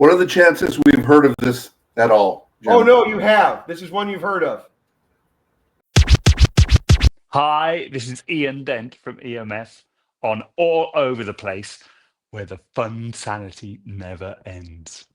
What are the chances we've heard of this at all, Jim? Oh, no, you have. This is one you've heard of. Hi, this is Ian Dent from EMF on All Over the Place, where the fun sanity never ends.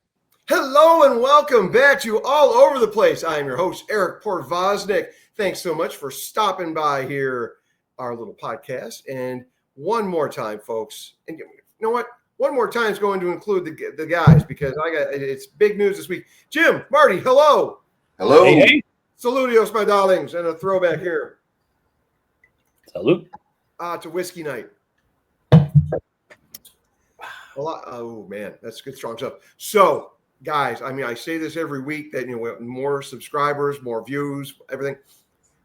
Hello and welcome back to All Over the Place. I am your host, Eric Portvoznik. Thanks so much for stopping by here, our little podcast. And one more time, folks, and you know what? One more time is going to include the guys because it's big news this week. Jim, Marty, hello. Hello. Hey. Saludios, my darlings, and a throwback here. Salute. To Whiskey Night. Oh, man, that's good, strong stuff. So, guys, I mean, I say this every week that, more subscribers, more views, everything.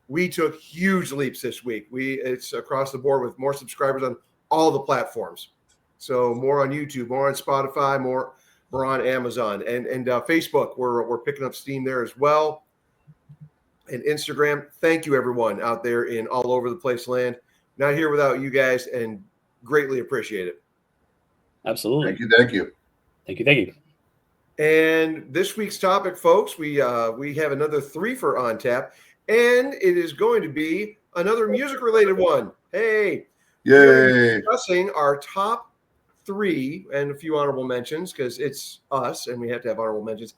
We took huge leaps this week. It's across the board with more subscribers on all the platforms. So more on YouTube, more on Spotify, more on Amazon and Facebook. We're picking up steam there as well. And Instagram. Thank you, everyone out there in all over the place land. Not here without you guys, and greatly appreciate it. Absolutely. Thank you. And this week's topic, folks, we have another threefer on tap, and it is going to be another music-related one. Hey, Yay! We're discussing our top 3 and a few honorable mentions because it's us, and we have to have honorable mentions,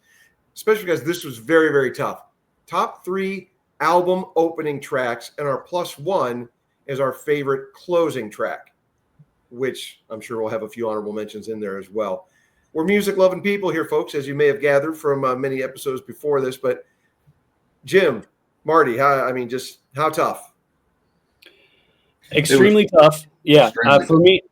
especially because this was very, very tough. Top 3 album opening tracks, and our +1 is our favorite closing track, which I'm sure we'll have a few honorable mentions in there as well. We're music-loving people here, folks, as you may have gathered from many episodes before this. But Jim, Marty, how tough? Extremely tough. Yeah. Extremely.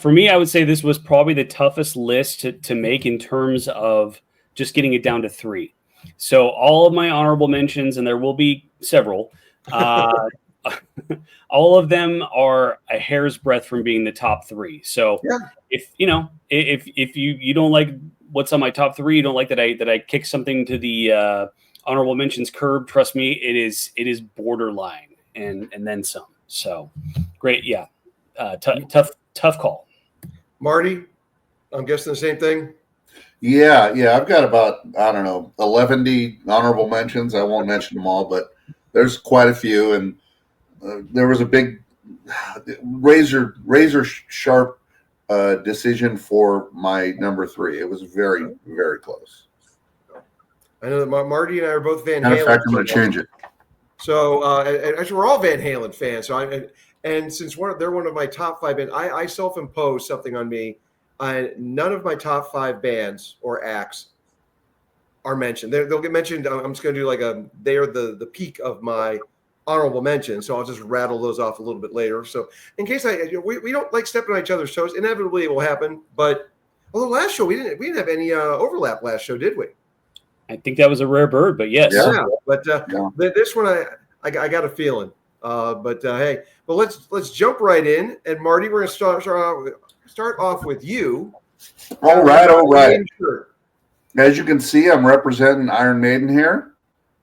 For me, I would say this was probably the toughest list to make in terms of just getting it down to 3. So all of my honorable mentions, and there will be several, all of them are a hair's breadth from being the top 3. So if you don't like what's on my top 3, you don't like that I kick something to the honorable mentions curb, trust me, it is borderline and then some. So great. Yeah. Tough call. Marty, I'm guessing the same thing. Yeah. I've got about 11 honorable mentions. I won't mention them all, but there's quite a few, and there was a big razor sharp decision for my number 3. It was very, very close. I know that Marty and I are both Van Halen. Matter of fact, I'm going to change it. So actually, we're all Van Halen fans. So and since they're one of my top 5 bands, I self-imposed something on me. None of my top 5 bands or acts are mentioned. They'll get mentioned. I'm just going to do they are the peak of my honorable mention. So I'll just rattle those off a little bit later. So in case we don't like stepping on each other's toes, inevitably it will happen. But although last show we didn't have any overlap last show, did we? I think that was a rare bird, but yes. Yeah. But this one I got a feeling. Hey, let's jump right in. And Marty, we're going to start off with you. All right. As you can see, I'm representing Iron Maiden here,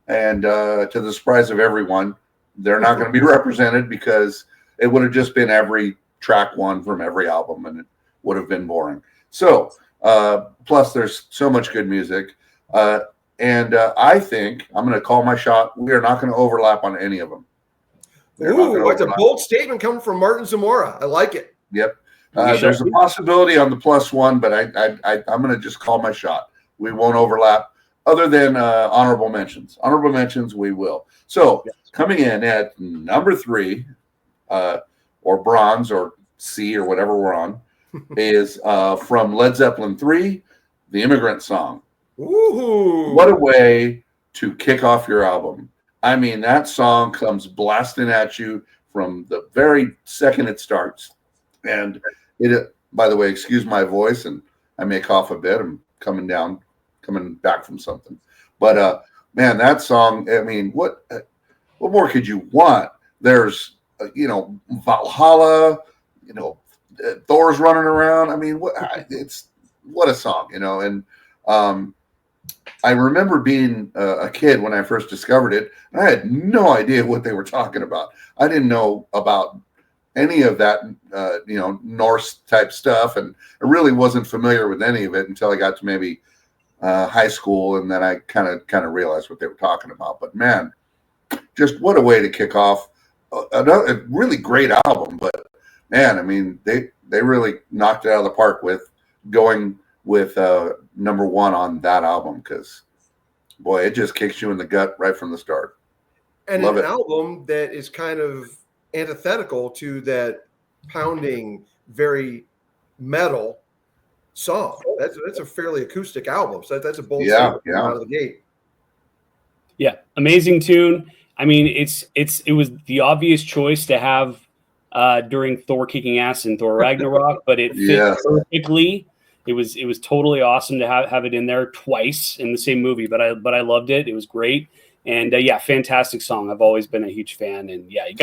and to the surprise of everyone, they're not going to be represented because it would have just been every track one from every album, and it would have been boring. So, plus there's so much good music, and I think I'm going to call my shot. We are not going to overlap on any of them. Ooh, it's a bold statement coming from Martin Zamora. I like it. Yep. There's a possibility on the +1, but I'm going to just call my shot. We won't overlap other than honorable mentions. Honorable mentions, we will. So coming in at number 3, or bronze or C or whatever we're on, is from Led Zeppelin 3, The Immigrant Song. Ooh. What a way to kick off your album. I mean, that song comes blasting at you from the very second it starts. And it, by the way, excuse my voice, and I may cough a bit. I'm coming back from something. But man, that song, I mean, what more could you want? There's Valhalla, Thor's running around. I mean, what a song, and I remember being a kid when I first discovered it. And I had no idea what they were talking about. I didn't know about any of that, Norse type stuff, and I really wasn't familiar with any of it until I got to maybe high school, and then I kind of realized what they were talking about. But man, just what a way to kick off a really great album. But man, I mean, they really knocked it out of the park with going with number one on that album, because boy, it just kicks you in the gut right from the start. And Love an it. album that is kind of antithetical to that pounding, very metal song. That's a fairly acoustic album. So that's a bold statement out of the gate. Yeah, amazing tune. I mean, it was the obvious choice to have during Thor kicking ass in Thor Ragnarok, but it fit perfectly. It was totally awesome to have it in there twice in the same movie, but I loved it. It was great. And yeah, fantastic song. I've always been a huge fan. And yeah, you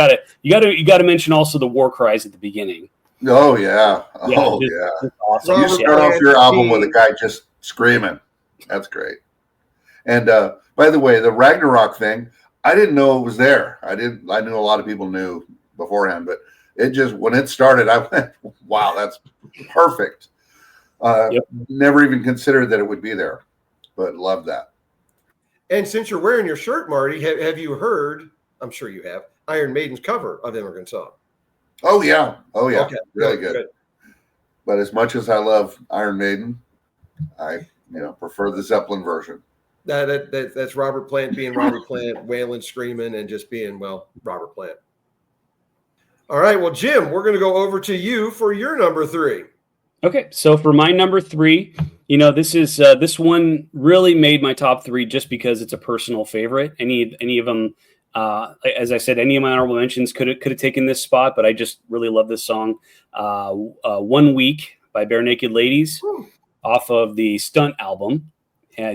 gotta mention also the war cries at the beginning. Oh yeah. Just awesome. You start off your album with a guy just screaming. That's great. And by the way, the Ragnarok thing, I didn't know it was there. I knew a lot of people knew beforehand, but it just, when it started, I went, wow, that's perfect. Never even considered that it would be there, but love that. And since you're wearing your shirt, Marty, have you heard, I'm sure you have, Iron Maiden's cover of Immigrant Song? Oh yeah. Okay. Really good. But as much as I love Iron Maiden, I prefer the Zeppelin version. That's Robert Plant being Robert Plant, wailing, screaming, and just being, well, Robert Plant. All right, well, Jim, we're going to go over to you for your number 3. Okay, so for my number 3, this one really made my top 3 just because it's a personal favorite. Any of them, as I said, any of my honorable mentions could have taken this spot, but I just really love this song. 1 Week by Bare Naked Ladies off of the Stunt album.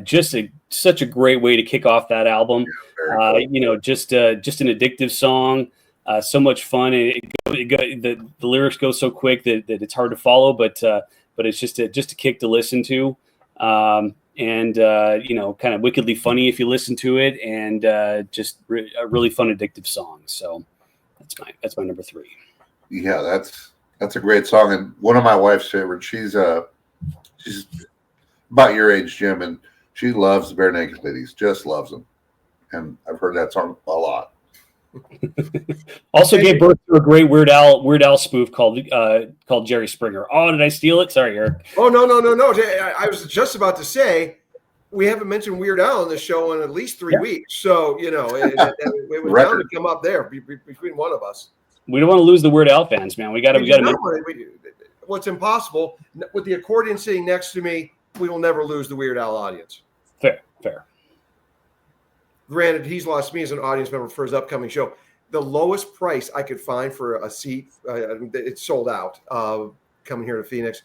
Just such a great way to kick off that album. Cool. Just an addictive song. So much fun. The lyrics go so quick that it's hard to follow, but it's just a kick to listen to, and kind of wickedly funny if you listen to it, and just a really fun, addictive song. So that's my number 3. Yeah, that's a great song, and one of my wife's favorites. She's about your age, Jim, and she loves the Bare Naked Ladies, just loves them. And I've heard that song a lot. Also gave birth to a great Weird Al spoof called Jerry Springer. Oh, did I steal it? Sorry, Eric. Oh, no. I was just about to say, we haven't mentioned Weird Al on the show in at least 3 weeks. So, it was bound to come up there between one of us. We don't want to lose the Weird Al fans, man. We got to. Well, it's impossible. With the accordion sitting next to me, we will never lose the Weird Al audience. Fair. Granted, he's lost me as an audience member for his upcoming show. The lowest price I could find for a seat, it's sold out, coming here to Phoenix.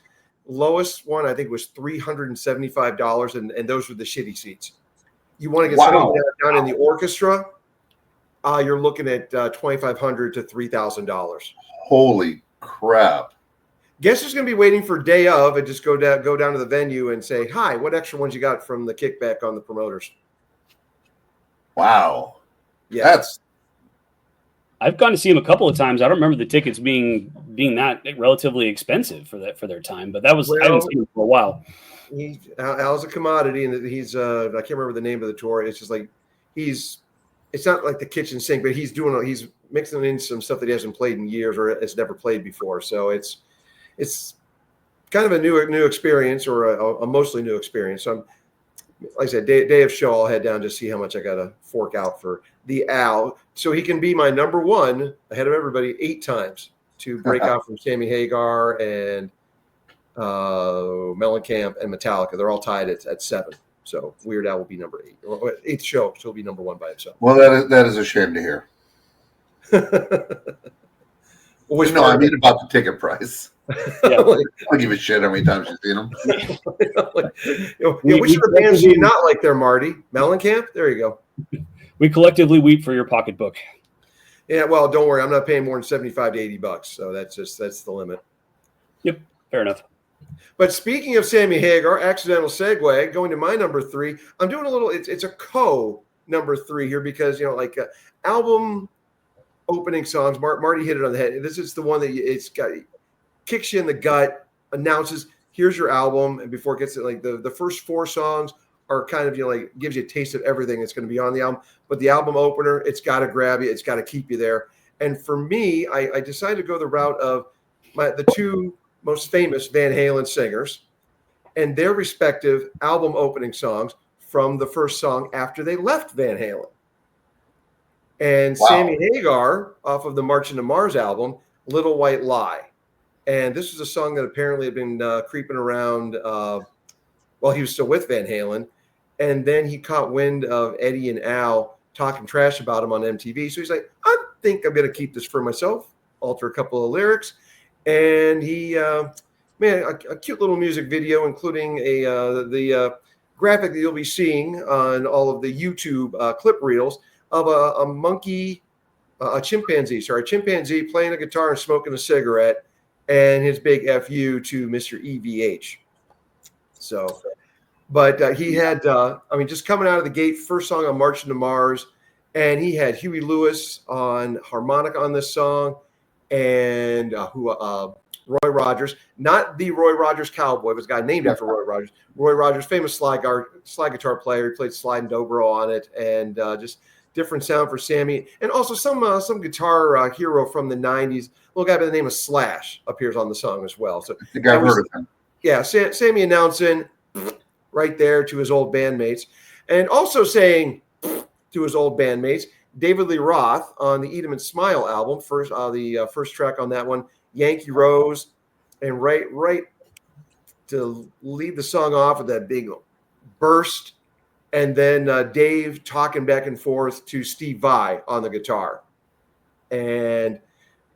Lowest one, I think, was $375, and those were the shitty seats. You want to get something down in the orchestra, you're looking at $2,500 to $3,000. Holy crap. Guess who's going to be waiting for day of and just go down to the venue and say, hi, what extra ones you got from the kickback on the promoters? Wow. Yeah. I've gone to see him a couple of times. I don't remember the tickets being that relatively expensive for their time, but I haven't seen him for a while. Al's a commodity, and he's I can't remember the name of the tour. It's just like it's not like the kitchen sink, but he's mixing in some stuff that he hasn't played in years or has never played before. So it's kind of a new experience, or a mostly new experience. So like I said, day of show, I'll head down to see how much I got to fork out for the Al, so he can be my number 1 ahead of everybody 8 times to break out from Sammy Hagar and Mellencamp and Metallica. They're all tied at 7. So Weird Al will be number 8. Or 8th show, so he'll be number 1 by himself. Well, that is a shame to hear. I mean about the ticket price. Yeah. I'll give a shit how many times you've seen them. Which of the bands do you not like there, Marty? Mellencamp? There you go. We collectively weep for your pocketbook. Yeah, well, don't worry. I'm not paying more than $75 to $80. So that's the limit. Yep, fair enough. But speaking of Sammy Hagar, accidental segue, going to my number 3. I'm doing a little, it's a number 3 here because, album opening songs, Marty hit it on the head. This is the one that kicks you in the gut, announces here's your album, and before it gets to like the first 4 songs are kind of, like gives you a taste of everything that's going to be on the album. But the album opener, it's got to grab you, it's got to keep you there. And for me, I decided to go the route of the 2 most famous Van Halen singers and their respective album opening songs from the first song after they left Van Halen. And Wow. Sammy Hagar off of the Marching to Mars album, Little White Lie. And this was a song that apparently had been creeping around while he was still with Van Halen. And then he caught wind of Eddie and Al talking trash about him on MTV. So he's like, I think I'm going to keep this for myself, alter a couple of lyrics. And he, a cute little music video, including the graphic that you'll be seeing on all of the YouTube clip reels of a monkey, a chimpanzee playing a guitar and smoking a cigarette, and his big FU to Mr. EVH. So, but he had, just coming out of the gate, first song on Marching to Mars, and he had Huey Lewis on harmonica on this song, and Roy Rogers, not the Roy Rogers cowboy, but it's a guy named after Roy Rogers. Roy Rogers, famous slide guitar player. He played slide and dobro on it, and just different sound for Sammy. And also some guitar hero from the 90s, little guy by the name of Slash appears on the song as well. So I think I've heard of him. Yeah, Sammy announcing right there to his old bandmates, and also saying to his old bandmates, David Lee Roth on the Eat 'Em and Smile album, the first track on that one, Yankee Rose, and right to lead the song off with that big burst, and then Dave talking back and forth to Steve Vai on the guitar, and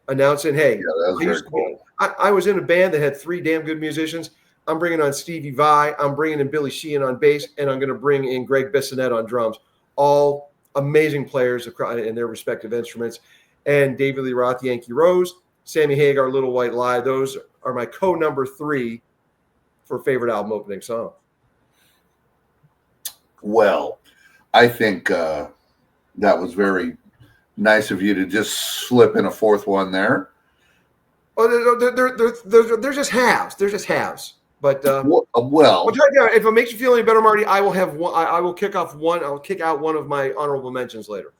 announcing, "Hey, Yeah, that was very cool. I was in a band that had 3 damn good musicians. I'm bringing on Stevie Vai, I'm bringing in Billy Sheehan on bass, and I'm going to bring in Greg Bissonette on drums. All amazing players in their respective instruments." And David Lee Roth, Yankee Rose, Sammy Hagar, Little White Lie. Those are my number 3 for favorite album opening song. Well, I think that was very nice of you to just slip in a 4th one there. Oh, they're just halves. They're just halves. But well, if it makes you feel any better, Marty, I will have one. I will kick off one. I'll kick out one of my honorable mentions later.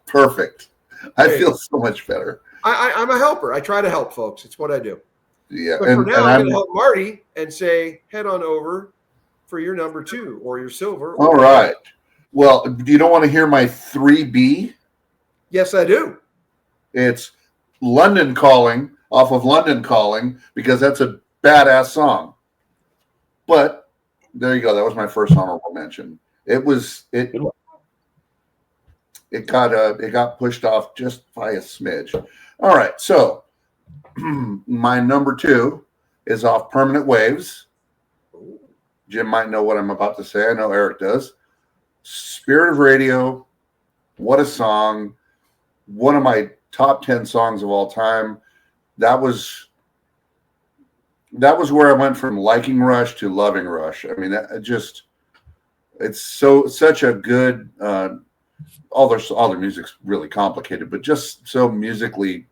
Perfect. I feel so much better. I'm a helper. I try to help folks. It's what I do. Yeah, but for now, I'm going to help Marty and say, head on over for your number 2 or your silver. All right. Well, do you don't want to hear my 3B? Yes, I do. It's London Calling, off of London Calling, because that's a badass song. But there you go. That was my first honorable mention. It got pushed off just by a smidge. All right. So my number 2 is off Permanent Waves. Jim might know what I'm about to say. I know Eric does. Spirit of Radio. What a song. One of my top 10 songs of all time. That was where I went from liking Rush to loving Rush. I mean, it's such a good, all their music's really complicated, but just so musically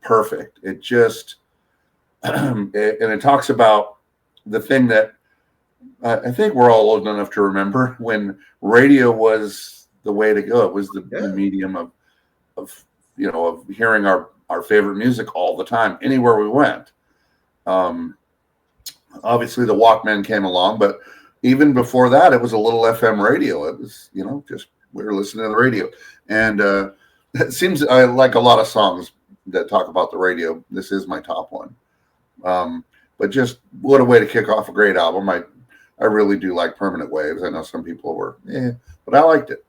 perfect. It just, and it talks about the thing that I think we're all old enough to remember when radio was the way to go. It was the medium of hearing our favorite music all the time, anywhere we went. Obviously the Walkman came along, but even before that, it was a little FM radio. It was, just we were listening to the radio. And it seems I like a lot of songs that talk about the radio. This is my top one. But just what a way to kick off a great album. I really do like Permanent Waves. I know some people were, but I liked it.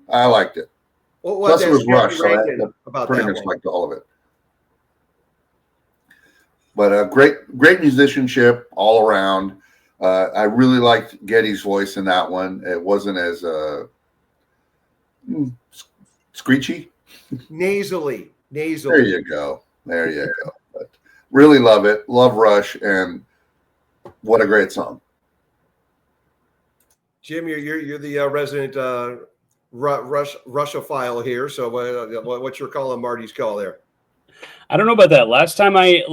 Well, plus it was Rush, so I pretty much one. liked all of it. But great musicianship all around. I really liked Geddy's voice in that one. It wasn't as screechy. Nasally. There you go. But really love it. Love Rush, and what a great song. Jim, you're the resident Russiophile here. So what's your call on Marty's call there? I don't know about that. Last time I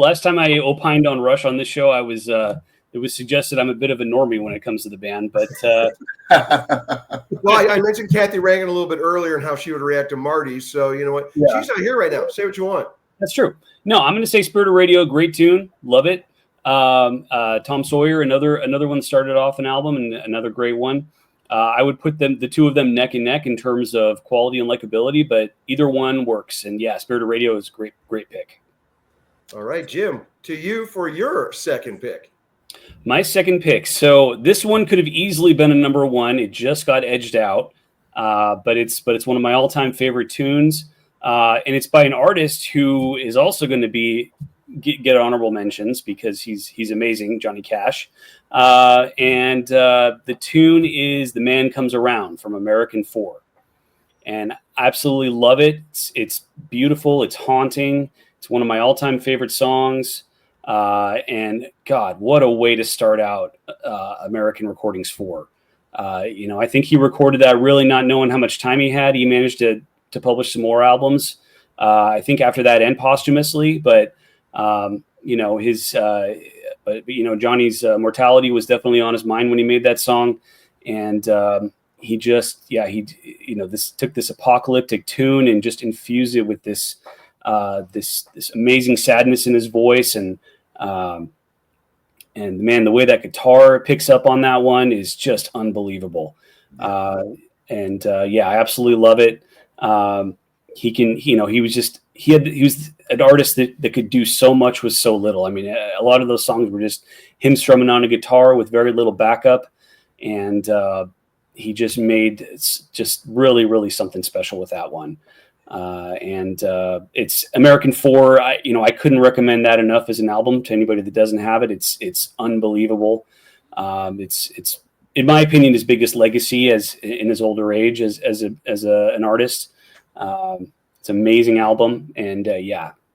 opined on Rush on this show, I was it was suggested I'm a bit of a normie when it comes to the band, but well, I mentioned Kathy Reagan a little bit earlier and how she would react to Marty. So you know what? Yeah. She's not here right now. Say what you want. That's true. No, I'm going to say Spirit of Radio, great tune, love it. Tom Sawyer, another one started off an album and another great one. I would put the two of them neck and neck in terms of quality and likability, but either one works. And yeah, Spirit of Radio is a great pick. All right, Jim, to you for your second pick. My second pick. So this one could have easily been a number one. It just got edged out, but it's one of my all-time favorite tunes, and it's by an artist who is also going to get honorable mentions because he's amazing, Johnny Cash. And the tune is "The Man Comes Around" from American 4, and I absolutely love it. It's beautiful. It's haunting. It's one of my all-time favorite songs. And God, what a way to start out American Recordings 4. I think he recorded that really not knowing how much time he had. He managed to publish some more albums, I think after that and posthumously, but Johnny's mortality was definitely on his mind when he made that song. And he took this apocalyptic tune and just infused it with this amazing sadness in his voice. And man, the way that guitar picks up on that one is just unbelievable. I absolutely love it. He was an artist that could do so much with so little. I mean, a lot of those songs were just him strumming on a guitar with very little backup. And he just made just really, really something special with that one. It's American 4. I couldn't recommend that enough as an album to anybody that doesn't have it. It's unbelievable. It's in my opinion his biggest legacy as in his older age as an artist. It's an amazing album, and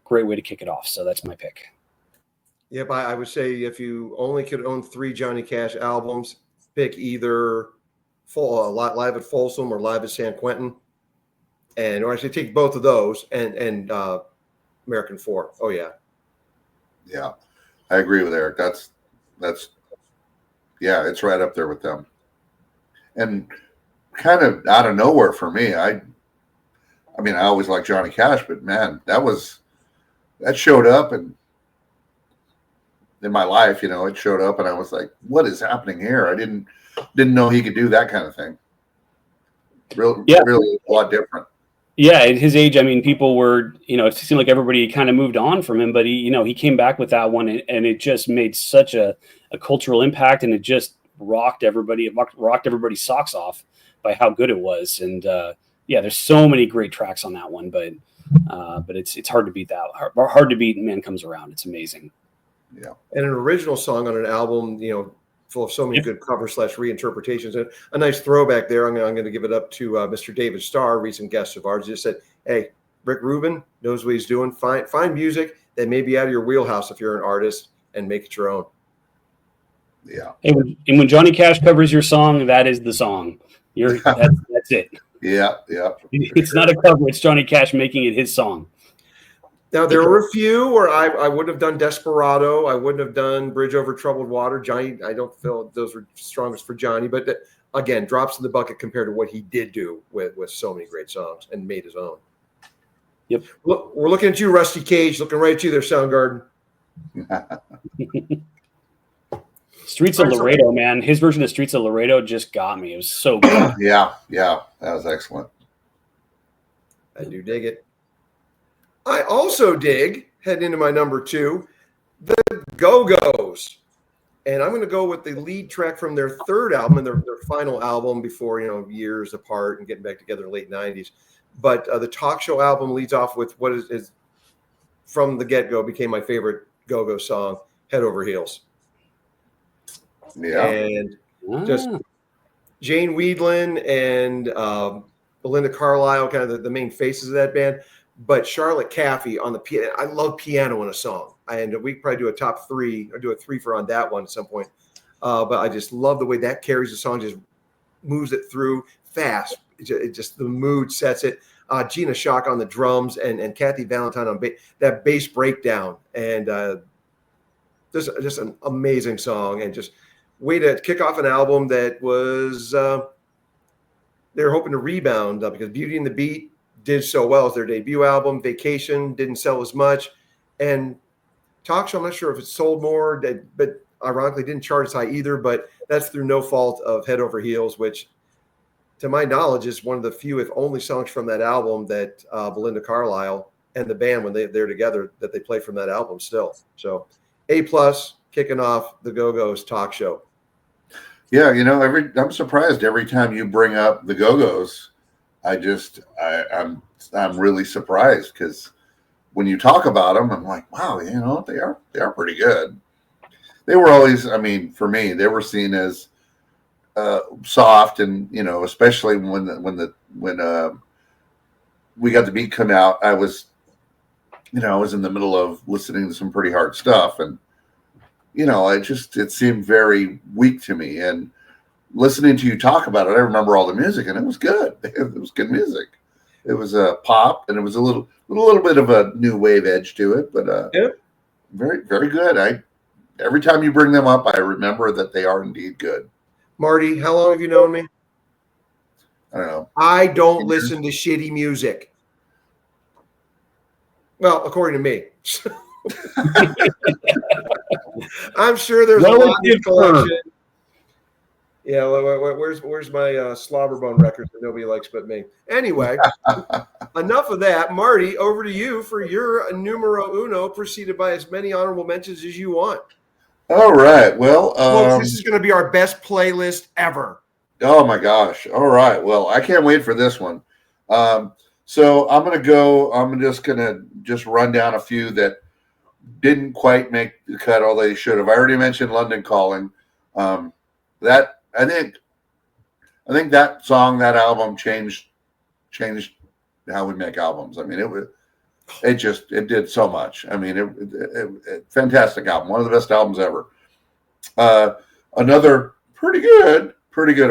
great way to kick it off. So that's my pick. Yep, I would say if you only could own 3 Johnny Cash albums, pick either Live at Folsom or Live at San Quentin. Or actually take both of those and American 4. Oh yeah. Yeah, I agree with Eric. That's it's right up there with them. And kind of out of nowhere for me, I always liked Johnny Cash, but man, that showed up and in my life, it showed up and I was like, what is happening here? I didn't know he could do that kind of thing. Really a lot different. Yeah, at his age, people were, it seemed like everybody kind of moved on from him, but he came back with that one and it just made such a cultural impact, and it just rocked everybody's socks off by how good it was. And there's so many great tracks on that one, but it's hard to beat that. Hard to beat Man Comes Around. It's amazing. Yeah. And an original song on an album, full of so many good covers / reinterpretations. And a nice throwback there. I'm going to give it up to Mr. David Starr, recent guest of ours. Just said, hey, Rick Rubin knows what he's doing. Find music that may be out of your wheelhouse if you're an artist and make it your own. Yeah. And when Johnny Cash covers your song, that is the song. That's it. Yeah. It's not a cover. It's Johnny Cash making it his song. Now, there were a few where I wouldn't have done Desperado. I wouldn't have done Bridge Over Troubled Water. Johnny, I don't feel those were strongest for Johnny. But again, drops in the bucket compared to what he did do with so many great songs and made his own. Yep. Look, we're looking at you, Rusty Cage. Looking right at you there, Soundgarden. Streets of Laredo, man. His version of Streets of Laredo just got me. It was so good. Yeah. That was excellent. I do dig it. I also dig, heading into my number 2, the Go-Go's. And I'm going to go with the lead track from their third album and their final album before, years apart and getting back together in the late 90s. But the Talk Show album leads off with what is from the get-go became my favorite Go-Go song, Head Over Heels. Yeah. And just Jane Weedland and Belinda Carlisle, kind of the main faces of that band. But Charlotte Caffey on the piano. I love piano in a song. And we probably do a top 3 or do a threefer on that one at some point. But I just love the way that carries the song, just moves it through fast. It just the mood sets it. Gina Shock on the drums and Kathy Valentine on that bass breakdown, and just an amazing song, and just way to kick off an album that was they were hoping to rebound because Beauty and the Beat did so well as their debut album. Vacation didn't sell as much, and Talk Show, I'm not sure if it sold more, but ironically didn't chart as high either. But that's through no fault of Head Over Heels, which, to my knowledge, is one of the few, if only, songs from that album that Belinda Carlisle and the band, when they're together, that they play from that album still. So A+, kicking off the Go-Go's Talk Show. Yeah, I'm surprised every time you bring up the Go-Go's. I'm really surprised because when you talk about them, I'm like, wow, they are pretty good. They were always, for me, they were seen as soft, and especially when We Got the Beat come out, I was in the middle of listening to some pretty hard stuff, and it seemed very weak to me. And listening to you talk about it, I remember all the music, and it was good. It was good music. It was a pop, and it was a little bit of a new wave edge to it, but very, very good. Every time you bring them up, I remember that they are indeed good. Marty, how long have you known me? I don't know. I don't listen to shitty music. Well, according to me. I'm sure there's a lot in collection. Yeah, where's my Slobberbone records that nobody likes but me? Anyway, enough of that. Marty, over to you for your numero uno, preceded by as many honorable mentions as you want. All right. Well, folks, this is going to be our best playlist ever. Oh my gosh! All right. Well, I can't wait for this one. So I'm just gonna run down a few that didn't quite make the cut, although they should have. I already mentioned London Calling. That I think that song, that album changed how we make albums. It did so much. It fantastic album, one of the best albums ever. Another pretty good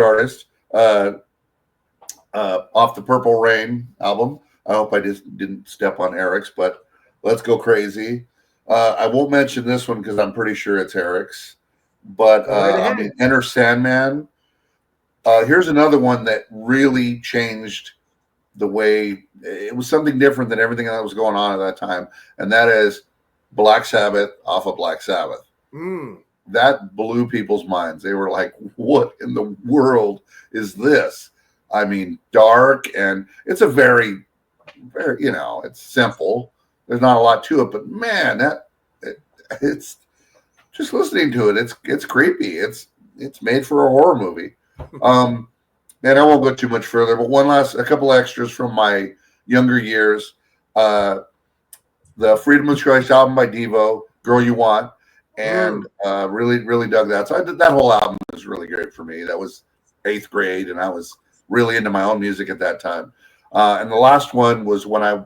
artist, off the Purple Rain album. I hope I just didn't step on Eric's, but Let's Go Crazy. I won't mention this one because I'm pretty sure it's Eric's, but Enter Sandman. Here's another one that really changed the way. It was something different than everything that was going on at that time, and that is Black Sabbath off of Black Sabbath. That blew people's minds. They were like, what in the world is this? Dark, and it's a very, very, it's simple. There's not a lot to it, but man, it's just listening to it. It's creepy. It's made for a horror movie. And I won't go too much further, but a couple extras from my younger years. The Freedom of Choice album by Devo, Girl You Want, and really, really dug that. So that whole album was really great for me. That was 8th grade, and I was really into my own music at that time. And the last one was when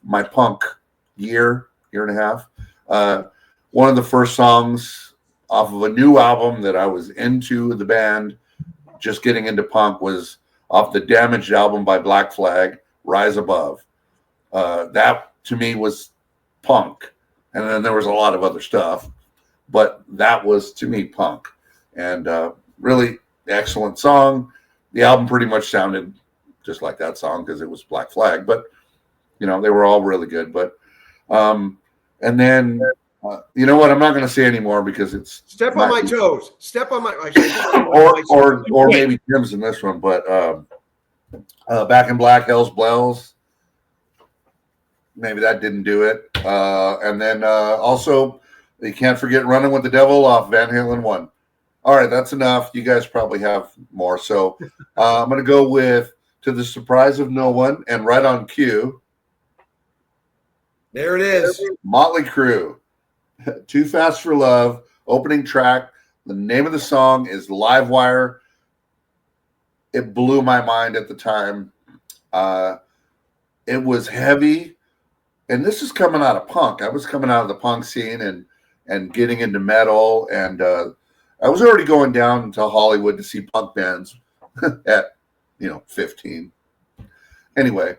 my punk year and a half. One of the first songs off of a new album that I was into the band, just getting into punk, was off the Damaged album by Black Flag, Rise Above. That to me was punk. And then there was a lot of other stuff, but that was to me punk. And really excellent song. The album pretty much sounded just like that song because it was Black Flag, but they were all really good. But and then you know what? I'm not going to say anymore because it's step on my toes. Step on my or maybe Jim's in this one, but Back in Black, Hell's Bells. Maybe that didn't do it. And then also, you can't forget Running with the Devil off Van Halen 1. All right, that's enough. You guys probably have more. So I'm going to go with To the Surprise of No One and Right on Cue. There it is. Motley Crue. Too Fast for Love, opening track. The name of the song is Live Wire. It blew my mind at the time. It was heavy. And this is coming out of punk. I was coming out of the punk scene and getting into metal. And I was already going down to Hollywood to see punk bands at 15. Anyway,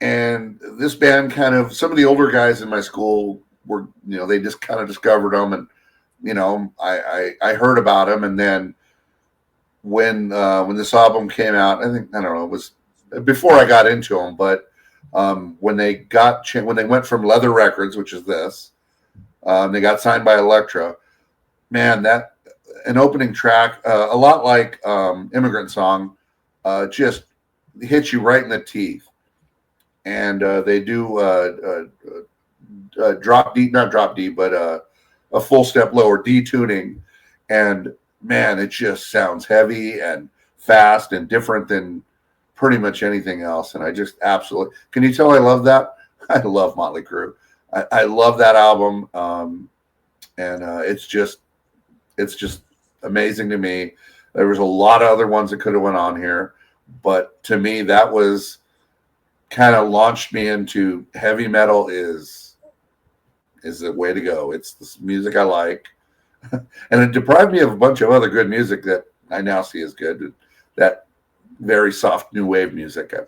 and this band kind of, some of the older guys in my school were, they just kind of discovered them, and I heard about them, and then when this album came out, I don't know, it was before I got into them, but when they went from Leather Records, which is this, they got signed by Elektra. Man, that an opening track, a lot like Immigrant Song, just hits you right in the teeth. And they do drop D, not drop D, but a full step lower D tuning, and man, it just sounds heavy and fast and different than pretty much anything else. And I just absolutely, can you tell I love that? I love Motley Crue. I love that album, and it's just amazing to me. There was a lot of other ones that could have went on here, but to me, that was kind of launched me into heavy metal is the way to go. It's the music I like, and it deprived me of a bunch of other good music that I now see as good. That very soft new wave music, I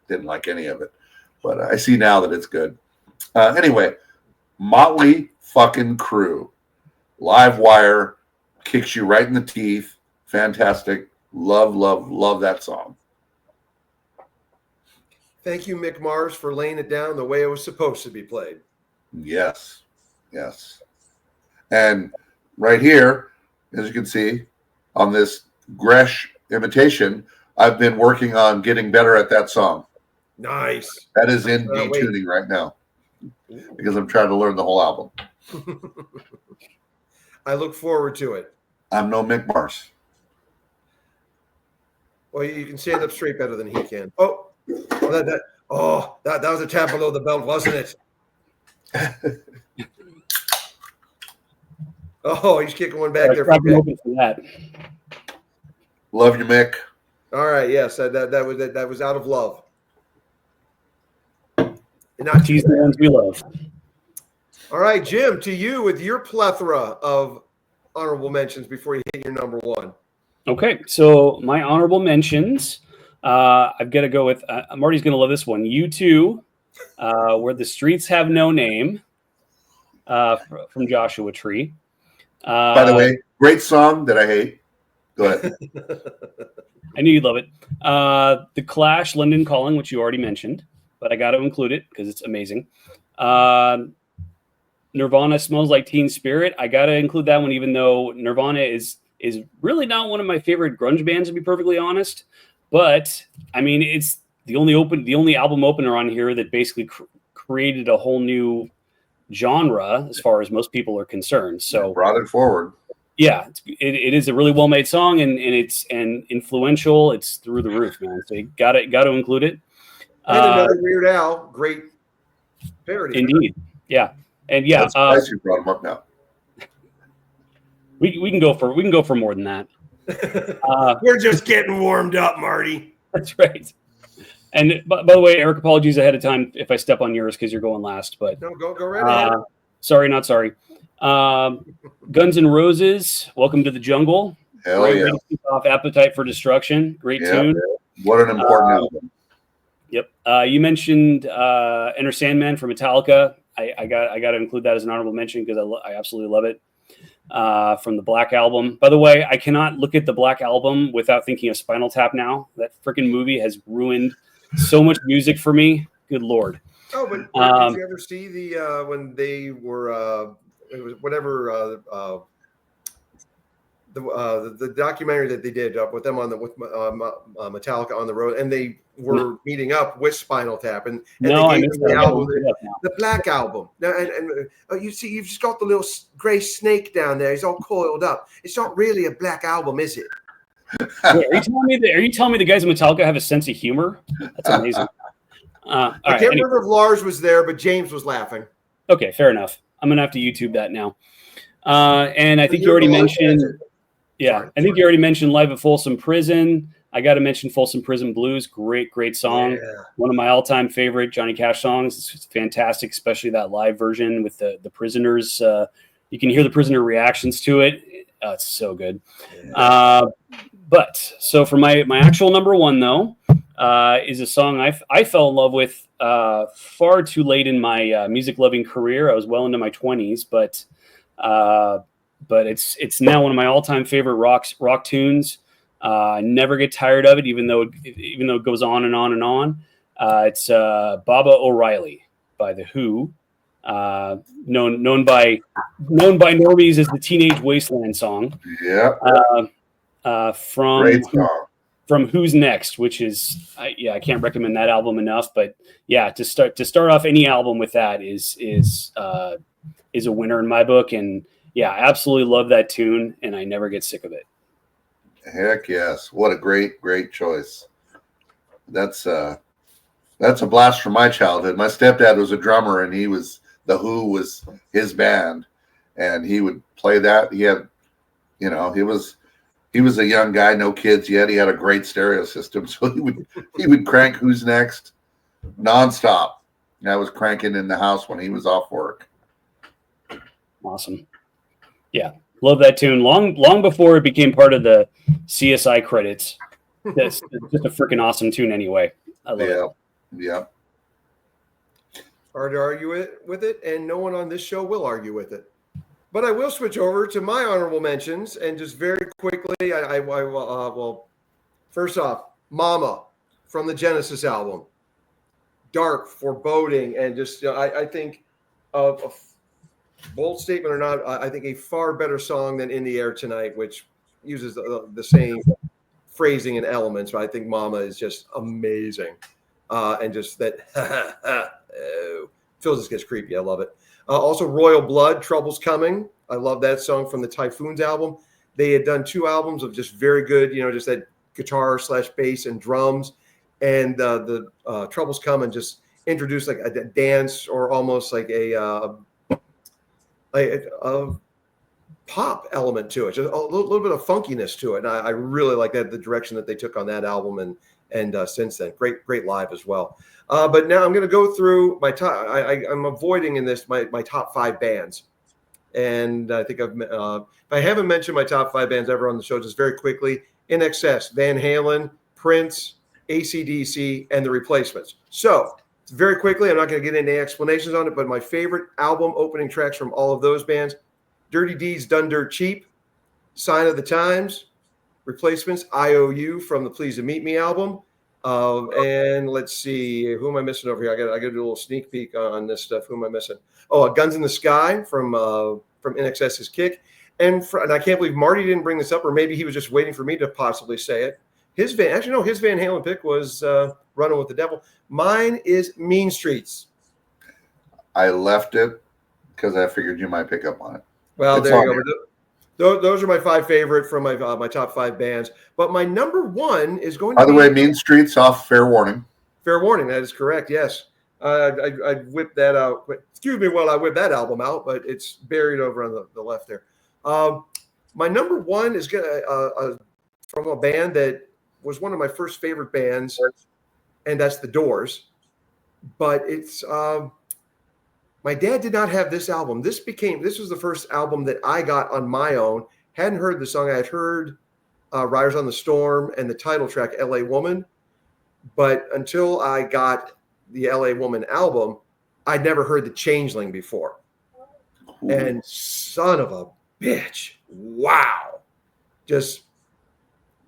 didn't like any of it, but I see now that it's good. Anyway, Motley fucking Crue, Live Wire, kicks you right in the teeth. Fantastic. Love, love, love that song. Thank you, Mick Mars, for laying it down the way it was supposed to be played. Yes. And right here, as you can see, on this Gresh imitation, I've been working on getting better at that song. Nice. That is in D-tuning right now because I'm trying to learn the whole album. I look forward to it. I'm no Mick Mars. Well, you can stand up straight better than he can. That was a tap below the belt, wasn't it? Oh, he's kicking one back there. For that. Love you, Mick. All right, yes, that was out of love. And not tease the ones we love. All right, Jim, to you with your plethora of honorable mentions before you hit your number one. Okay, so my honorable mentions, I've got to go with, Marty's going to love this one. U2, Where the Streets Have No Name, from Joshua Tree. By the way, great song that I hate. Go ahead. I knew you'd love it. The Clash, London Calling, which you already mentioned, but I got to include it because it's amazing. Nirvana, Smells Like Teen Spirit. I got to include that one, even though Nirvana is really not one of my favorite grunge bands, to be perfectly honest. But I mean, it's the only album opener on here that basically created a whole new genre as far as most people are concerned. So brought it forward. Yeah, it is a really well made song, and it's influential. It's through the roof, man. So you got to include it. And another Weird Al, great parody. Indeed, yeah, and yeah. That's nice you brought him up now. We can go for more than that. We're just getting warmed up, Marty. That's right. And by the way, Eric, apologies ahead of time if I step on yours because you're going last. But no, go right ahead. Sorry, not sorry. Guns N' Roses, Welcome to the Jungle. Hell Great yeah. way to kick off Appetite for Destruction. Great tune. What an important album. Yep. You mentioned Enter Sandman from Metallica. I got to include that as an honorable mention because I absolutely love it. From the Black Album. By the way, I cannot look at the Black Album without thinking of Spinal Tap now. That freaking movie has ruined so much music for me. Good Lord. Oh, but did you ever see the when they were it was whatever the documentary that they did with them on Metallica on the road, and they were meeting up with Spinal Tap, and no, they gave them the album, the Black Album. Now, and you see, you've just got the little gray snake down there. He's all coiled up. It's not really a Black Album, is it? Wait, are you telling me the guys in Metallica have a sense of humor? That's amazing. I can't remember if Lars was there, but James was laughing. Okay, fair enough. I'm gonna have to YouTube that now. And I think you already mentioned. Yeah, I think you already mentioned Live at Folsom Prison. I got to mention Folsom Prison Blues. Great song. Yeah. One of my all-time favorite Johnny Cash songs. It's fantastic, especially that live version with the prisoners. You can hear the prisoner reactions to it. It's so good. Yeah. But so for my actual number one, though, is a song I fell in love with far too late in my music loving career. I was well into my 20s, but it's now one of my all time favorite rock tunes. I never get tired of it, even though it goes on and on and on. It's Baba O'Reilly by The Who, known by normies as the Teenage Wasteland song. Yeah. From Great song. From Who's Next, which is I can't recommend that album enough. But yeah, to start off any album with that is a winner in my book. And yeah, absolutely love that tune, and I never get sick of it. Heck yes. What a great choice. That's a blast from my childhood. My stepdad was a drummer, and The Who was his band, and he would play that. He had, he was a young guy, no kids yet. He had a great stereo system, so he would crank Who's Next nonstop. I was cranking in the house when he was off work. Awesome. Yeah. Love that tune. Long before it became part of the CSI credits. That's just a freaking awesome tune anyway. I love it. Yeah. Hard to argue with it, and no one on this show will argue with it. But I will switch over to my honorable mentions, and just very quickly, first off, Mama from the Genesis album. Dark, foreboding, and just, I think a bold statement or not, I think a far better song than In the Air Tonight, which uses the same phrasing and elements, but I think Mama is just amazing. And just that Phil just gets creepy. I love it. Also, Royal Blood, Trouble's Coming. I love that song from the Typhoons album. They had done 2 albums of just very good, just that guitar / bass and drums. And the Trouble's Coming just introduced like a dance or almost like a pop element to it, just a little bit of funkiness to it. And I really like that, the direction that they took on that album. And since then, great live as well. But now I'm going to go through my top. I'm avoiding in this my top 5 bands, and I think if I haven't mentioned my top 5 bands ever on the show, just very quickly: INXS, Van Halen, Prince, AC/DC, and The Replacements. So very quickly, I'm not going to get into any explanations on it, but my favorite album opening tracks from all of those bands: Dirty Deeds Done Dirt Cheap, Sign of the Times, Replacements, IOU from the Please to Meet Me album. And let's see, who am I missing over here? I got to do a little sneak peek on this stuff. Who am I missing? Oh, Guns in the Sky from INXS's Kick. And I can't believe Marty didn't bring this up, or maybe he was just waiting for me to possibly say it. His Van Halen pick was Running with the Devil. Mine is Mean Streets. I left it because I figured you might pick up on it. Well, there you go. Those are my 5 favorite from my top 5 bands. But my number 1 is going to be... By the way, Mean Streets off Fair Warning. Fair Warning, that is correct, yes. I whipped that out. Excuse me while I whip that album out, but it's buried over on the left there. My number 1 is from a band that was one of my first favorite bands, and that's The Doors. But it's... my dad did not have this album. This was the first album that I got on my own. Hadn't heard the song. I had heard Riders on the Storm and the title track, LA Woman. But until I got the LA Woman album, I'd never heard the Changeling before. Ooh. And son of a bitch. Wow. Just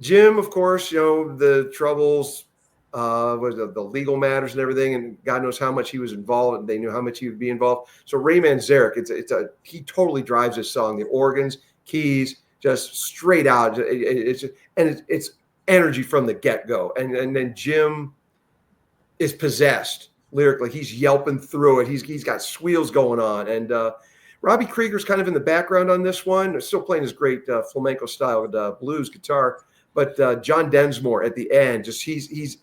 Jim, of course, the troubles, was the legal matters and everything, and God knows how much he was involved, and they knew how much he would be involved. So Ray Manzarek, he totally drives this song. The organs, keys, just straight out. It's energy from the get-go. And then Jim is possessed lyrically. He's yelping through it. He's got squeals going on. And Robbie Krieger's kind of in the background on this one, still playing his great flamenco style with blues guitar. But John Densmore at the end, just he's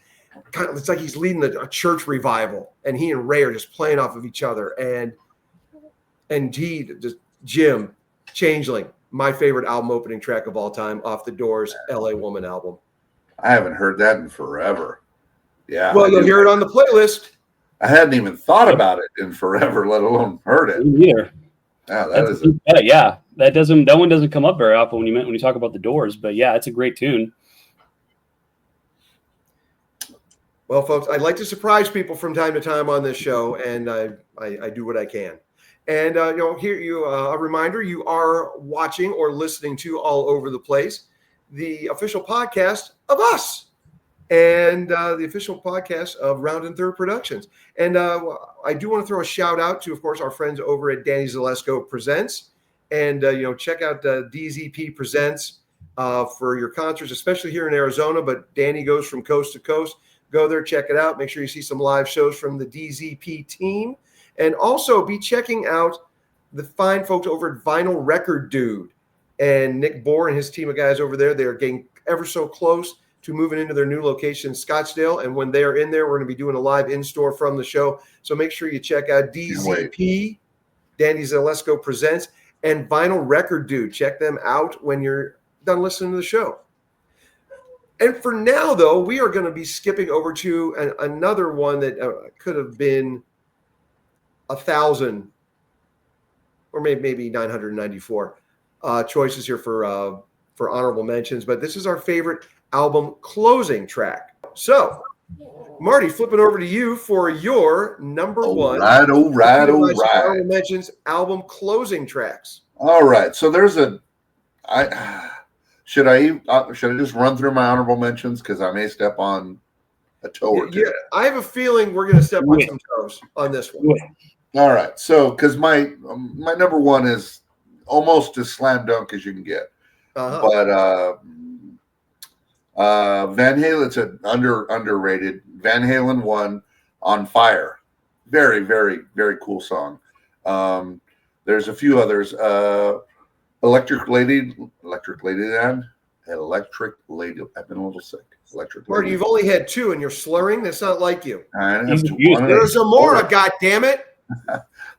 kind of, it's like he's leading a church revival, and he and Ray are just playing off of each other. And Jim, Changeling, my favorite album opening track of all time, off the Doors, LA Woman album. I haven't heard that in forever. Yeah. Well, you'll hear it on the playlist. I hadn't even thought about it in forever, let alone heard it. Yeah. Yeah, that one doesn't come up very often when you talk about the Doors, but yeah, it's a great tune. Well, folks, I'd like to surprise people from time to time on this show, and I do what I can. And here a reminder: you are watching or listening to All Over the Place, the official podcast of us, and the official podcast of Round and Third Productions. And I do want to throw a shout out to, of course, our friends over at Danny Zalesko Presents, and check out DZP Presents for your concerts, especially here in Arizona. But Danny goes from coast to coast. Go there, check it out. Make sure you see some live shows from the DZP team. And also be checking out the fine folks over at Vinyl Record Dude. And Nick Bohr and his team of guys over there, they're getting ever so close to moving into their new location in Scottsdale. And when they're in there, we're going to be doing a live in-store from the show. So make sure you check out DZP, Danny Zalesko Presents, and Vinyl Record Dude. Check them out when you're done listening to the show. And for now, though, we are going to be skipping over to another one that could have been 1,000 or maybe 994 choices here for honorable mentions. But this is our favorite album closing track. So, Marty, flipping over to you for your number one. All right. Honorable mentions album closing tracks. All right. So there's Should I just run through my honorable mentions, because I may step on a toe or two? Yeah, I have a feeling we're going to step on some toes on this one. All right. So, because my number one is almost as slam dunk as you can get, but Van Halen's an underrated. Van Halen 1, On Fire, very, very, very cool song. There's a few others. Electric Lady. I've been a little sick. Electric Lady. Marty, you've only had two and you're slurring. That's not like you. There's a more, God damn it.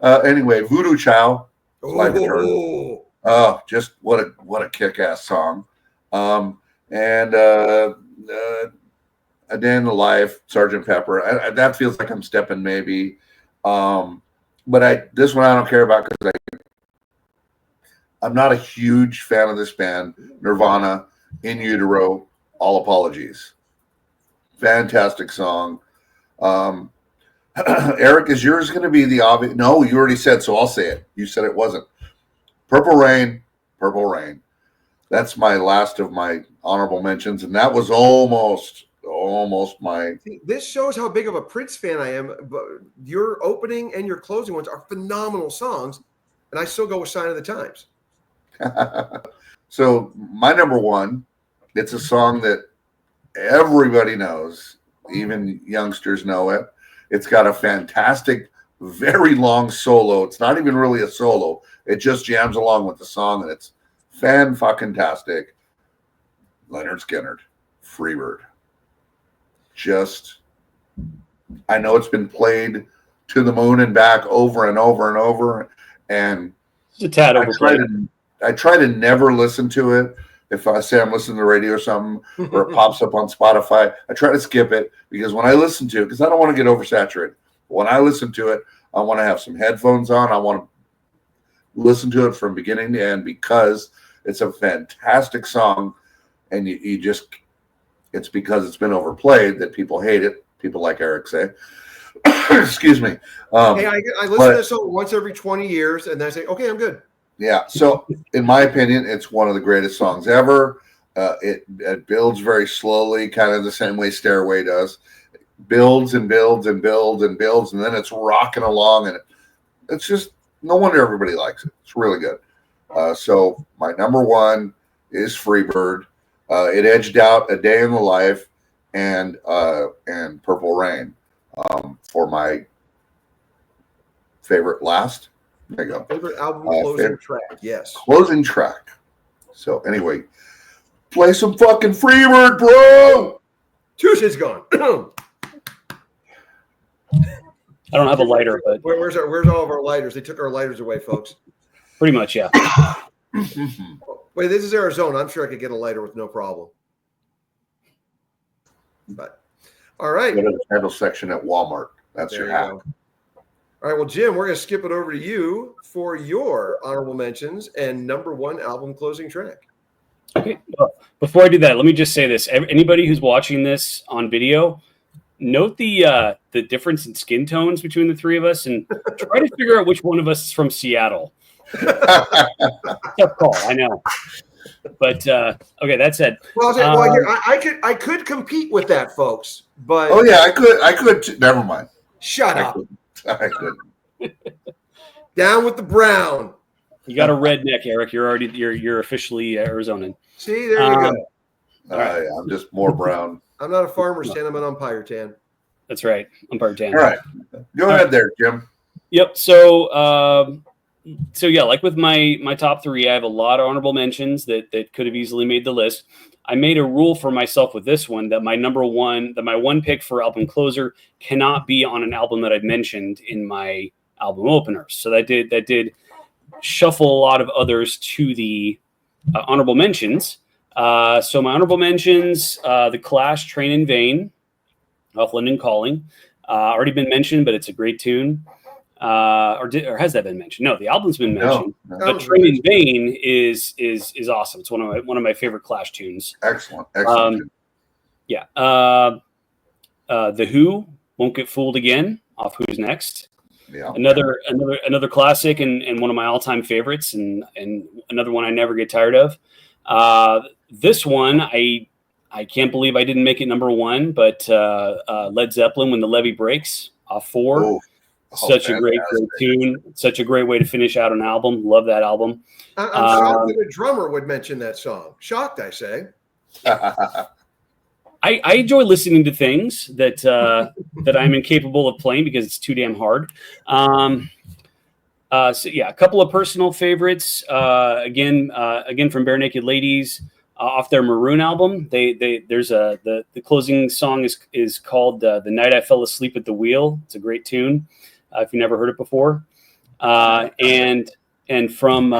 Anyway, Voodoo Child. Oh, just what a kick-ass song. And A Day in the Life, Sgt. Pepper. That feels like I'm stepping maybe. But this one I don't care about, because I'm not a huge fan of this band. Nirvana, In Utero, All Apologies. Fantastic song. Eric, is yours going to be the obvious? No, you already said, so I'll say it. You said it wasn't. Purple Rain. That's my last of my honorable mentions, and that was almost my. This shows how big of a Prince fan I am. But your opening and your closing ones are phenomenal songs, and I still go with Sign of the Times. So my number one, it's a song that everybody knows, even youngsters know it. It's got a fantastic, very long solo. It's not even really a solo. It just jams along with the song, and it's fan-fucking-tastic. Leonard Skinner, Freebird. I know it's been played to the moon and back over and over and over, and it's a tad overplayed. I try to never listen to it. If I say I'm listening to the radio or something, or it pops up on Spotify, I try to skip it, because when I listen to it, because I don't want to get oversaturated. When I listen to it, I want to have some headphones on. I want to listen to it from beginning to end, because it's a fantastic song, and it's because it's been overplayed that people hate it. People like Eric say. Excuse me. Hey, I listen to this song once every 20 years, and then I say, okay, I'm good. Yeah. So, in my opinion, it's one of the greatest songs ever. It builds very slowly, kind of the same way Stairway does. It builds and builds and builds and builds, and then it's rocking along, and it's just, no wonder everybody likes it. It's really good. So my number one is Freebird. It edged out A Day in the Life and Purple Rain for my favorite last. There you go. Favorite album closing track. Yes. Closing track. So anyway, play some fucking Freebird, bro. Tuesday's gone. I don't have a lighter, but where's all of our lighters? They took our lighters away, folks. Pretty much, yeah. Wait, this is Arizona. I'm sure I could get a lighter with no problem. But all right. Go to the candle section at Walmart. That's your hack. All right, well, Jim, we're going to skip it over to you for your honorable mentions and number one album closing track. Okay. Well, before I do that, let me just say this. Anybody who's watching this on video, note the difference in skin tones between the three of us, and try to figure out which one of us is from Seattle. Tough call, I know. But okay, that said, Well, I could compete with that, folks. But oh yeah, I could. Never mind. Shut up. I couldn't. Down with the brown. You got a redneck, Eric. You're officially Arizonan. See, there you go. Right. I'm just more brown. I'm not a farmer, Tan. I'm an umpire, Tan. That's right, umpire Tan. All right, go ahead there, Jim. Yep. So yeah, like with my top three, I have a lot of honorable mentions that could have easily made the list. I made a rule for myself with this one that my one pick for album closer cannot be on an album that I've mentioned in my album openers. So that did shuffle a lot of others to the honorable mentions. So my honorable mentions, The Clash, Train in Vain, off London Calling. Already been mentioned, but it's a great tune. Or has that been mentioned? No, the album's been mentioned. No. But Train in Vain is awesome. It's one of my favorite Clash tunes. Excellent. Yeah. The Who, Won't Get Fooled Again, off Who's Next. Yeah. Another classic and one of my all-time favorites, and another one I never get tired of. This one I can't believe I didn't make it number one, but Led Zeppelin, When the Levee Breaks, off 4. Oh, such a great tune. Such a great way to finish out an album. Love that album. I'm shocked that a drummer would mention that song. Shocked, I say. I enjoy listening to things that I'm incapable of playing because it's too damn hard. So yeah, a couple of personal favorites. Again from Bare Naked Ladies, off their Maroon album. There's the closing song is called "The Night I Fell Asleep at the Wheel." It's a great tune. If you never heard it before, and from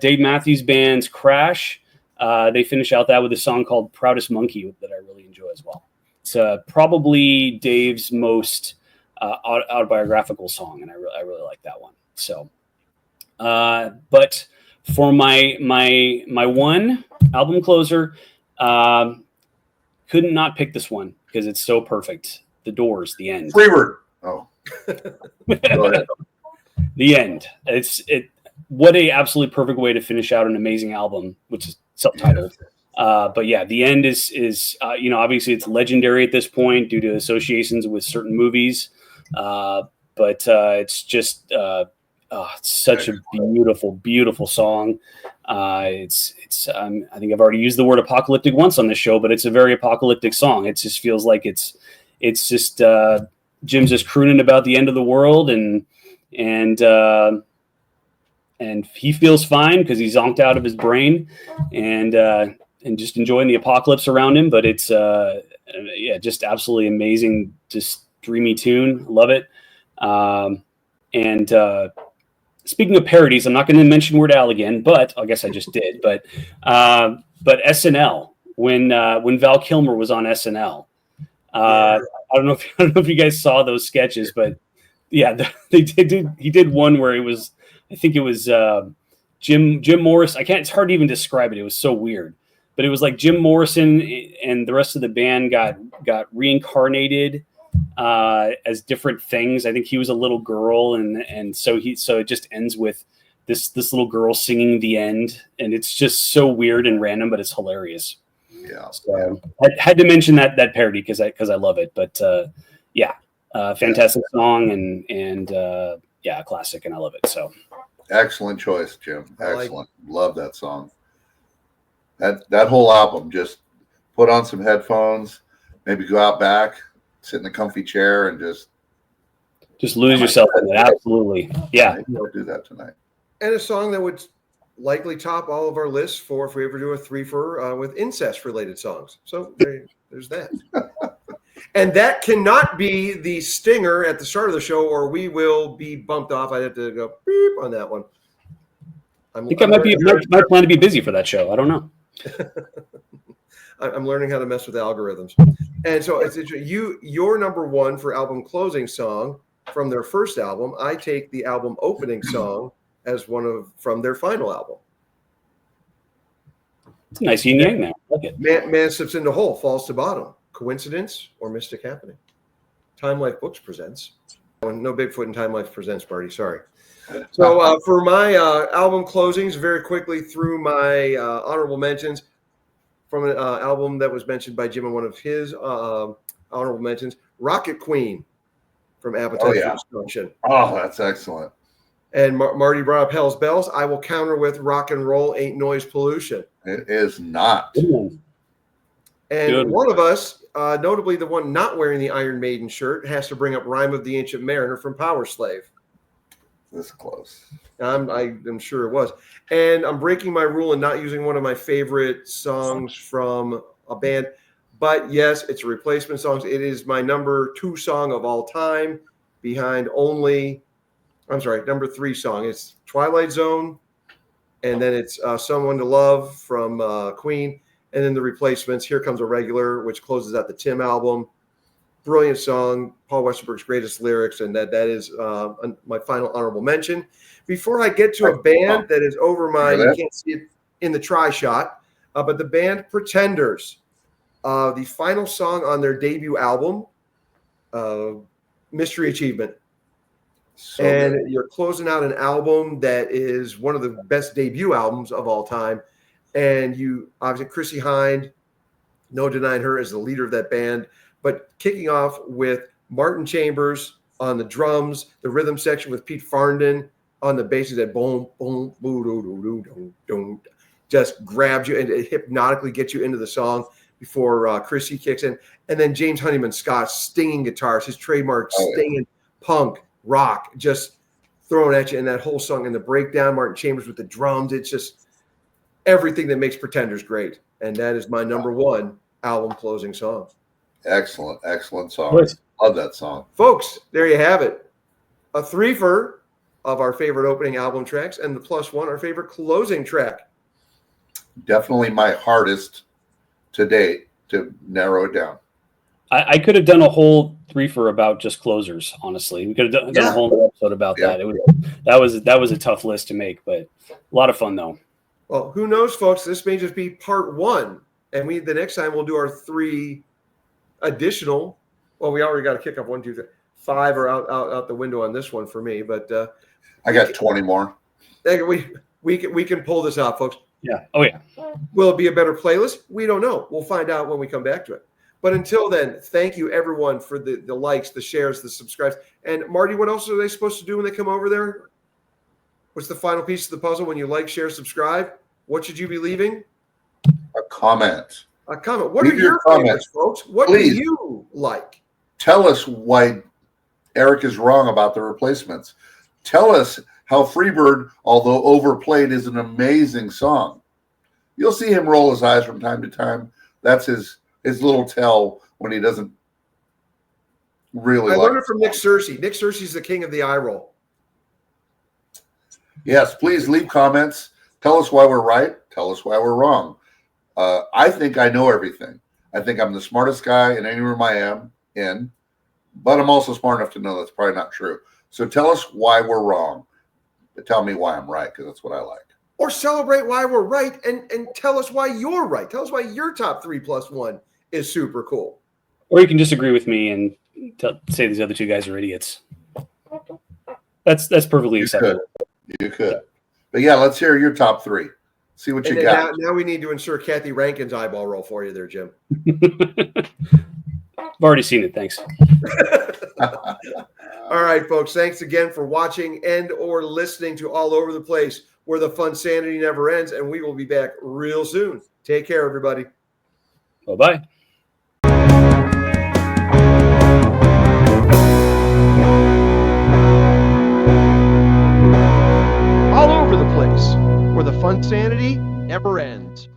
Dave Matthews Band's Crash, they finish out that with a song called "Proudest Monkey" that I really enjoy as well. It's probably Dave's most autobiographical song, and I really like that one. So, but for my one album closer, couldn't not pick this one because it's so perfect. The Doors, The End. Threefer. Oh. Go ahead. The End. What a absolutely perfect way to finish out an amazing album, which is self-titled. But yeah, The End is obviously it's legendary at this point due to associations with certain movies. But it's just such a beautiful song. I think I've already used the word apocalyptic once on this show, but it's a very apocalyptic song. It just feels like it's just Jim's just crooning about the end of the world, and he feels fine because he's zonked out of his brain, and just enjoying the apocalypse around him. But it's just absolutely amazing, just dreamy tune. Love it. Speaking of parodies, I'm not going to mention Weird Al again, but I guess I just did. But SNL, when Val Kilmer was on SNL, I don't know if you guys saw those sketches, but yeah, he did one where I think it was Jim Morris. It's hard to even describe it. It was so weird, but it was like Jim Morrison and the rest of the band got reincarnated as different things. I think he was a little girl, and so it just ends with this little girl singing The End, and it's just so weird and random, but it's hilarious. Yeah. So I had to mention that parody because I love it. But fantastic song and a classic, and I love it. So excellent choice, Jim. Excellent. Love that song. That whole album, just put on some headphones, maybe go out back, sit in a comfy chair, and just lose yourself in it. Absolutely. Yeah. Maybe I'll do that tonight. And a song that would likely top all of our lists if we ever do a threefer with incest-related songs. So there's that. And that cannot be the stinger at the start of the show, or we will be bumped off. I'd have to go beep on that one. I think I might plan to be busy for that show. I don't know. I'm learning how to mess with algorithms. And so it's your number one for album closing song from their first album. I take the album opening song as from their final album. It's a nice yin yang there. I like it. Man slips into hole, falls to bottom. Coincidence or mystic happening? Time Life Books presents. No Bigfoot and Time Life presents, Marty. Sorry. So for my album closings, very quickly through my honorable mentions, from an album that was mentioned by Jim in one of his honorable mentions, Rocket Queen from Appetite for Destruction. Oh, that's excellent. And Marty brought up Hell's Bells. I will counter with Rock and Roll Ain't Noise Pollution. It is not. And one of us, notably the one not wearing the Iron Maiden shirt, has to bring up Rime of the Ancient Mariner from Power Slave. This close. I'm sure it was. And I'm breaking my rule and not using one of my favorite songs from a band. But yes, it's a replacement song. It is my number 2 song of all time, behind number 3 song. It's Twilight Zone, and then it's Someone to Love from Queen, and then the replacements, Here Comes a Regular, which closes out the Tim album. Brilliant song, Paul Westerberg's greatest lyrics, and that is my final honorable mention. Before I get to a band that is over you can't see it in the tri-shot, but the band Pretenders, the final song on their debut album, Mystery Achievement. And you're closing out an album that is one of the best debut albums of all time. And you, obviously, Chrissy Hynde, no denying her as the leader of that band, but kicking off with Martin Chambers on the drums, the rhythm section with Pete Farndon on the bass, that boom, boom, boom, boom, boom, boom, just grabs you and it hypnotically gets you into the song before Chrissy kicks in. And then James Honeyman Scott's stinging guitars, his trademark stinging punk rock, just thrown at you in that whole song, and the breakdown, Martin Chambers with the drums. It's just everything that makes Pretenders great. And that is my number 1 album closing song. Excellent song. Love that song. Folks, there you have it. A threefer of our favorite opening album tracks, and the +1, our favorite closing track. Definitely my hardest to date to narrow it down. I could have done a whole threefer about just closers, honestly. We could have done a whole episode about that. That was a tough list to make, but a lot of fun though. Well, who knows, folks? This may just be part 1, and the next time we'll do our 3 additional. Well, we already got to kick off 1, 2, 3, 5 are out the window on this one for me, but I got 20 more. We can pull this out, folks. Yeah. Oh yeah. Will it be a better playlist? We don't know. We'll find out when we come back to it. But until then, thank you everyone for the likes, the shares, the subscribes. And Marty, what else are they supposed to do when they come over there? What's the final piece of the puzzle when you like, share, subscribe? What should you be leaving? A comment. A comment. What are your favorites, folks? What do you like? Tell us why Eric is wrong about the replacements. Tell us how Freebird, although overplayed, is an amazing song. You'll see him roll his eyes from time to time. That's his little tell when he doesn't really. I learned it from Nick Searcy. Nick Searcy's the king of the eye roll. Yes, please leave comments. Tell us why we're right. Tell us why we're wrong. I think I know everything. I think I'm the smartest guy in any room I am in, but I'm also smart enough to know that's probably not true. So tell us why we're wrong, but tell me why I'm right, because that's what I like. Or celebrate why we're right and tell us why you're right. Tell us why your top 3+1 is super cool. Or you can disagree with me and say these other 2 guys are idiots. That's perfectly acceptable. You could. But yeah, let's hear your top 3. See what you got. Now we need to insert Kathy Rankin's eyeball roll for you there, Jim. I've already seen it. Thanks. All right, folks. Thanks again for watching and or listening to All Over the Place, where the fun sanity never ends. And we will be back real soon. Take care, everybody. Bye-bye. All Over the Place, where the fun sanity never ends.